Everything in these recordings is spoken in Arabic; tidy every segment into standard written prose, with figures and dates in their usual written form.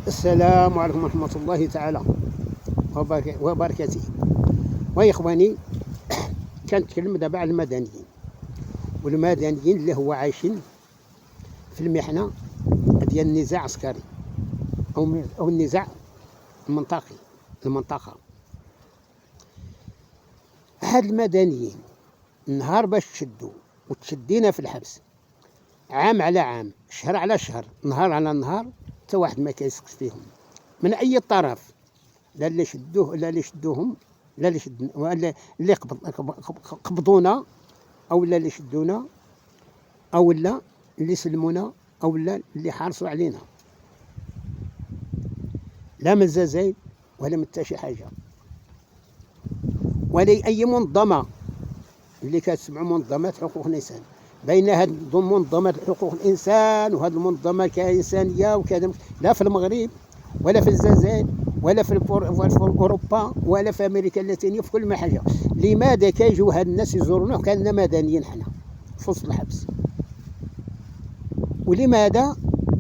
السلام عليكم ورحمة الله تعالى وبركاته. ويا إخواني، كنتكلم دابا على المدنيين والمدنيين اللي هو عايشين في المحنة ديال النزاع العسكري أو النزاع المنطقة. هاد المدنيين نهار باش تشدوا وتشدينا في الحبس، عام على عام، شهر على شهر، نهار على نهار، حتى واحد ما كيسقس فيهم من أي طرف، لا اللي شدوه لا اللي شدوهم، لا اللي ولا اللي قبضونا، أو لا اللي شدونا، أو لا اللي سلمونا، أو لا اللي حارسوا علينا، لا من الجزائر ولا من حتى شي حاجة، ولا أي منظمة اللي كتسمعوا منظمات حقوق الإنسان. بين هاد منظمات حقوق الإنسان وهاد المنظمة كإنسانية وكذا، لا في المغرب ولا في الجزائر ولا في أوروبا ولا في أمريكا اللاتينية، في كل ما حاجة. لماذا كيجوا هاد الناس يزورونا كأننا مدنيين حنا في وسط الحبس؟ ولماذا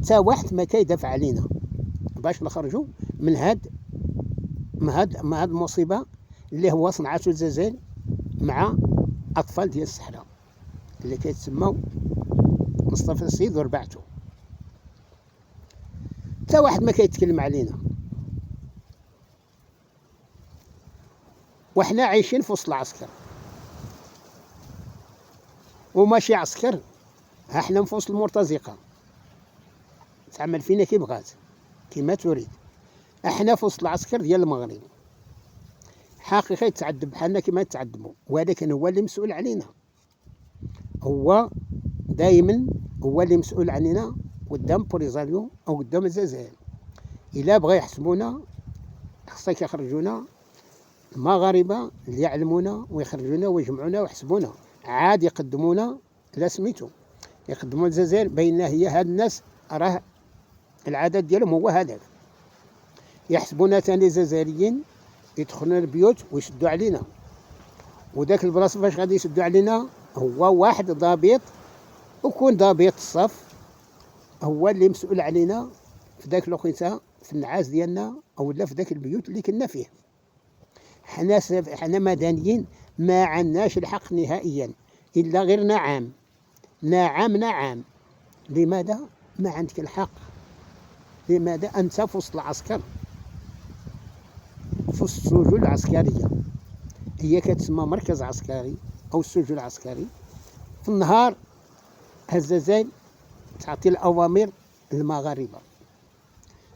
تا واحد ما كيدافع علينا باش نخرجوا من هاد المصيبة اللي هو صنعته الجزائر مع أطفال ديال الصحراء اللي كيتسموا مصطفى السيد وربعته؟ تا واحد ما كيتكلم علينا، وحنا عايشين في وسط العسكر، وماشي عسكر، ها حنا في وسط المرتزقة تعمل فينا كي بغات كيما تريد. احنا في وسط العسكر ديال المغرب، حقيقة يتعذب بحالنا كيما يتعذبوا، ولكن هو اللي مسؤول علينا، هو دائما هو اللي مسؤول علينا قدام بوليزاريو او قدام الجزائر. الا بغا يحسبونا خصك يخرجونا المغاربه اللي يعلمونا ويخرجونا ويجمعونا ويحسبونا، عاد يقدمونا لا سميتو، يقدموا الجزائر بين هي هاد الناس راه العدد ديالهم هو هذاك. يحسبونا ثاني جزائريين، يدخلون البيوت ويشدوا علينا، وذاك البلاصه فاش غادي يشدوا علينا هو واحد ضابط، وكون ضابط الصف هو اللي مسؤول علينا في ذاك الوقيته في النعاس ديالنا او لا في ذاك البيوت اللي كنا فيه. حنا مدنيين ما عندناش الحق نهائيا الا غير نعم نعم نعم. لماذا ما عندك الحق؟ لماذا انت في وسط العسكر، في السجون العسكريه، هي كتسمى مركز عسكري او السجون العسكري. في النهار الجزائر تعطي الاوامر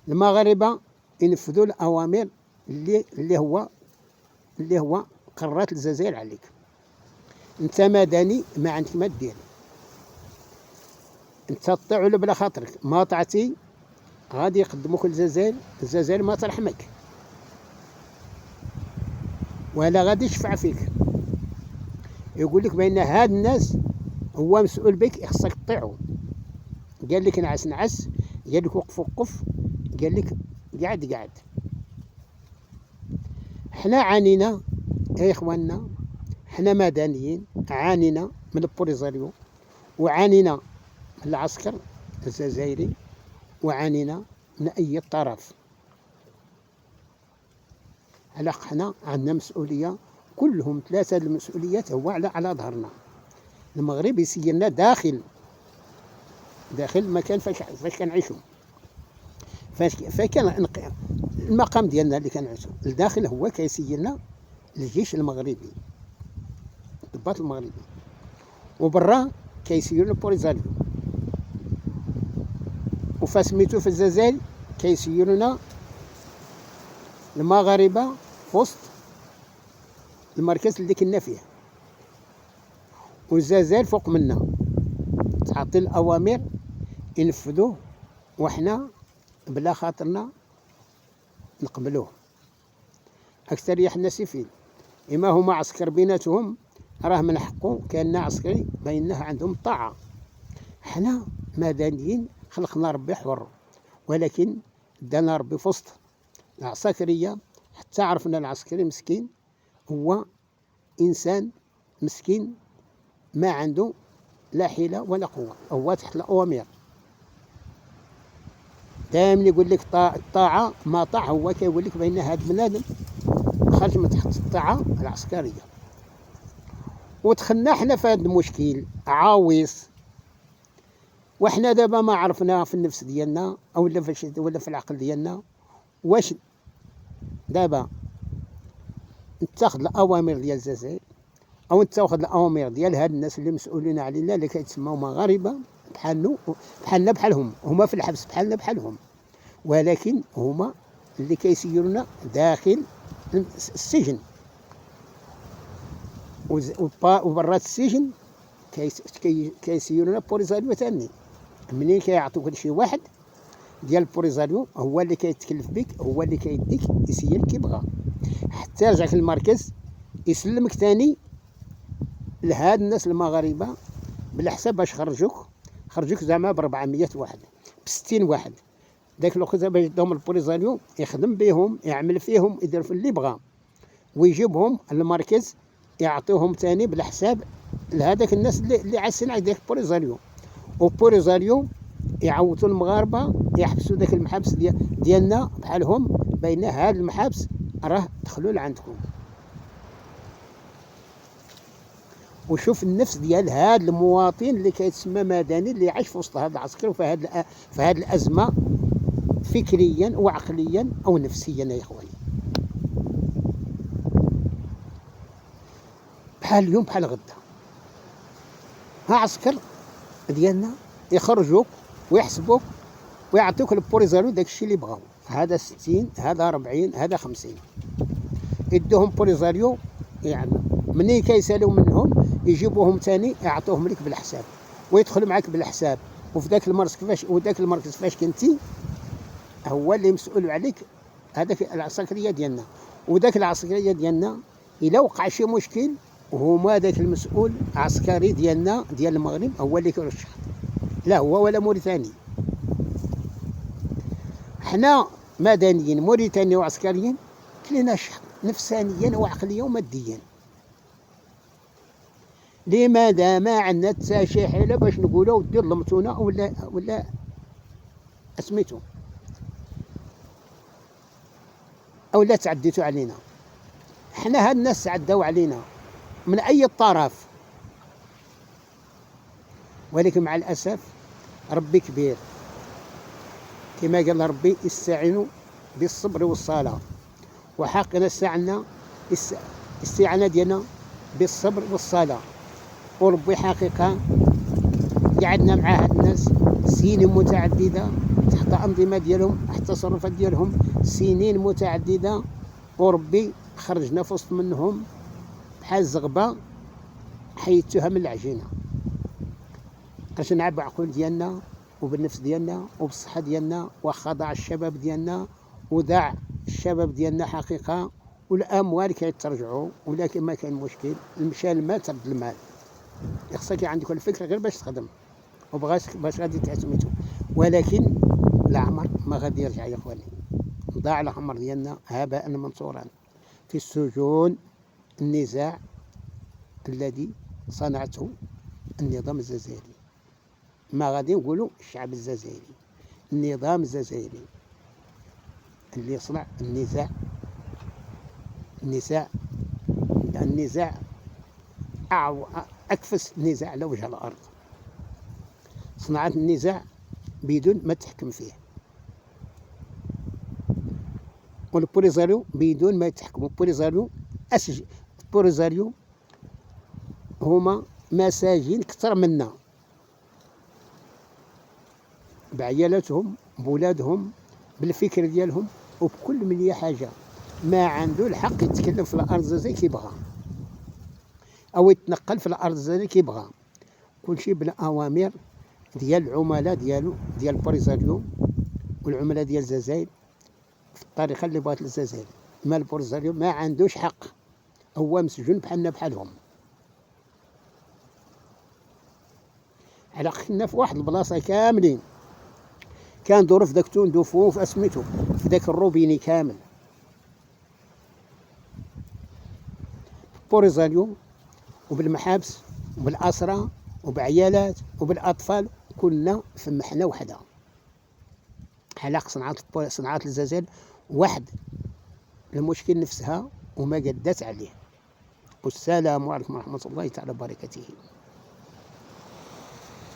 المغاربه ينفذوا الاوامر اللي هو قررت الجزائر عليك. انت مدني ما عندك ما دير، انت تطيع ولا بلا خاطرك، ما طعتي غادي يقدموك الجزائر ما ترحمك ولا غادي يشفع فيك. يقول لك بان هاد الناس هو مسؤول بك، خصك تطيعو. قال لك نعس نعس، قال لك وقف وقف، قال لك قعد. حنا عانينا يا اخواننا، حنا مدنيين عانينا من البوليزاريو، وعانينا من العسكر الجزائري، وعانينا من اي طرف. على حنا عندنا مسؤوليه، كلهم ثلاثه المسؤوليات هو على ظهرنا. المغرب يسيرنا داخل المكان فاش كنعيشوا، فاش كان المقام ديالنا اللي كنعيشوا الداخل، هو كيسيرنا الجيش المغربي، الضباط المغربي، وبرا كيسيروا البوليزاريو، وفاسميتو في الجزائر كيسيرونا المغاربه في وسط المركز اللي كنا فيه، والجزائر فوق منا تعطي الاوامر ينفذوه، وحنا بلا خاطرنا نقبلوه. اكثريه الناس فين اما هما عسكر بيناتهم، راه من حقه كان عسكري بينه عندهم طاعه. حنا مدنيين خلقنا ربي حر، ولكن دانا ربي في وسط العسكريه، حتى عرفنا العسكري مسكين هو انسان مسكين ما عنده لا حيله ولا قوه، هو تحت الاوامر. دائما يقول لك الطاعة ما طاع، هو كيقول لك بأن هذا بنادم خرج من تحت الطاعة العسكرية. ودخلنا حنا في هذا المشكل عاويص، وحنا دابا ما عرفنا في النفس ديالنا ولا في العقل ديالنا واش دابا نتاخذ الاوامر ديال الجزائر او نتاخذ الاوامر ديال هاد الناس اللي مسؤولين علينا اللي كيتسموا مغاربه بحالنا بحالهم، هما في الحبس بحالنا بحالهم، ولكن هما اللي كيسيرونا داخل السجن، وبرات السجن كيسيرونا بوليزاريو ثاني. منين كيعطوك شي واحد ديال البوليزاريو هو اللي كيتكلف بك، هو اللي كيديك يسير كيبغى، حتى يرجعك للمركز يسلمك ثاني لهاد الناس المغاربه بلا حساب باش خرجوك زعما ب 400 واحد ب 60 واحد. داك الوقت باش يدهم البوليزاريو يخدم بهم، يعمل فيهم، يدير في اللي بغا، ويجيبهم للمركز يعطيهم ثاني بلا حساب لهذاك الناس اللي عايشين على داك البوليزاريو. وبوليزاريو يعوتوا المغاربه يحبسوا داك المحابس ديالنا بحالهم، بين هاد المحابس راه دخلوا لعندكم. وشوف النفس ديال هاد المواطن اللي كيتسمى مدني اللي عايش في وسط هذا العسكر وفي هاد الازمه فكريا وعقليا او نفسيا يا اخواني. بحال اليوم بحال غدا، ها عسكر ديالنا يخرجوك ويحسبوك ويعطيوك البوليزاريو داكشي اللي بغاو، هذا 60 هذا 40 هذا 50، يدوهم بوليزاريو يعني منين كيسالوا منهم يجيبوهم ثاني يعطوهم لك بالحساب ويدخل معك بالحساب. وفي ذاك المركز فاش كنتي هو اللي مسؤول عليك، هذاك العسكريه ديالنا. وذاك العسكريه ديالنا الا وقع شي مشكل وهما ذاك المسؤول عسكري ديالنا ديال المغرب هو اللي كيرشح، لا هو ولا موريتاني. حنا مدنيين موريتانيين وعسكريين كلنا شحط نفسانيا وعقليا وماديا. لماذا ما عندنا حتى شي حيله باش نقولوا ودي ظلمتونا ولا اسميتو او لا تعديتوا علينا؟ حنا هاد الناس تعداو علينا من اي طرف، ولكن مع الاسف ربي كبير، كما قال ربي استعينوا بالصبر والصلاه، وحقنا استعانة ديالنا بالصبر والصلاه. وربي حقيقه قعدنا مع هاد الناس سنين متعدده تحت انظمه ديالهم، تحت التصرفات ديالهم سنين متعدده، وربي خرجنا في وسط منهم بحال الزغبه حيدتوها من العجينه. باش نعبوا عقول ديالنا وبالنفس ديالنا وبالصحه ديالنا، واخا ضاع الشباب ديالنا وضاع الشباب ديالنا حقيقه، والاموال كيترجعوا، ولكن ما كاين مشكل، مشى المال ترد المال. خصك عندك الفكره غير باش تخدم باش غادي تعتمدوا، ولكن العمر ما غادي يرجع يا اخواني. ضاع العمر ديالنا هباء منثورا في السجون. النزاع الذي صنعته النظام الجزائري، ما غادي نقولوا الشعب الجزائري، النظام الجزائري اللي صنع النزاع أكفس نزاع على وجه الأرض. صنعت النزاع بدون ما تحكم فيه، والبوليزاريو بدون ما يتحكموا. البوليزاريو هما مساجين كثر منا، بعيالاتهم بولادهم بالفكر ديالهم وبكل من حاجه. ما عنده الحق يتكلم في الارض زي كيبغى او يتنقل في الارض زي كيبغى، كلشي بالاوامر ديال العملاء ديالو ديال البوليزاريو والعملاء ديال الجزائر في الطريقه اللي بغات الجزائر. ما البوليزاريو ما عندوش حق، هو مسجون بحالنا بحالهم. على كنا في واحد البلاصه كاملين كندورو في داك تندوفو في اسميتو في داك الروبيني كامل. بوليزاريو وبالمحابس وبالاسرى وبعيالات وبالاطفال كلنا في محنه وحده. حلاق صناعة الزجاج واحد المشكل نفسها وما قدت عليه. والسلام عليكم ورحمة الله تعالى وبركاته.